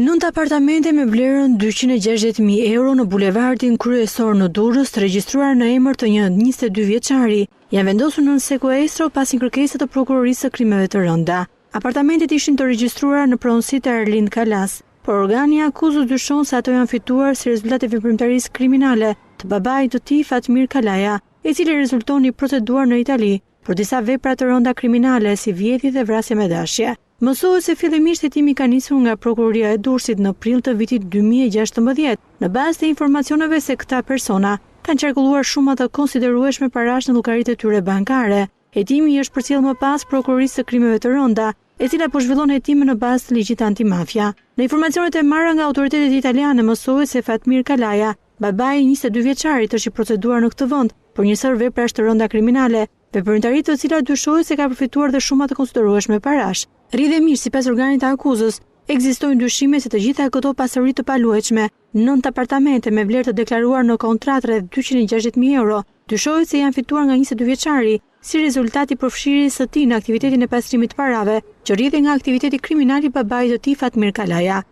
Nënt apartamente me vlerën 260.000 euro në bulevardin kryesor në Durrës, të regjistruar në emër të një 22 vjeçari, janë vendosur nën sekuestro pas një kërkese të prokurorisë së krimeve të rënda. Apartamentet ishin të regjistruar në pronësitë e Arlind Kalas, por organi akuzës dyshon se ato janë fituar si rezultat e veprimtarisë kriminale të babait të tij, Fatmir Kalaja, i cili rezulton i proceduar në Itali për disa vepra të rënda kriminale si vjedhje dhe vrasje me dashje. Mësohet se fillimisht hetimi ka nisur nga prokuroria e Durrësit në prill të vitit 2016, në bazë të informacioneve se këta persona kanë qarkulluar shuma të konsiderueshme parash në llogaritë e tyre bankare. Hetimi është përcjell më pas prokurorisë së krimeve të rënda, e cila po zhvillon hetimin në bazë të ligjit antimafia. Në informacionet e marra nga autoritetet italiane mësohet se Fatmir Kalaja, babai i 22 vjeçarit, është i proceduar në këtë vend për një sër veprash të rënda kriminale, veprimtari të cilat dyshohet se ka përfituar dhe shuma të konsiderueshme parash. Rrjedhimisht, sipas organit të akuzës, ekzistojnë dyshime se të gjitha këto pasuri të paluajtshme, 9 apartamente me vlerë të deklaruar në kontratë rreth 260.000 euro, dyshohet se janë fituar nga 22 vjeçari si rezultat i përfshirjes së tij në aktivitetin e pastrimit të parave, që rrjedhej nga aktiviteti kriminal i babait të tij, Fatmir Kalaja.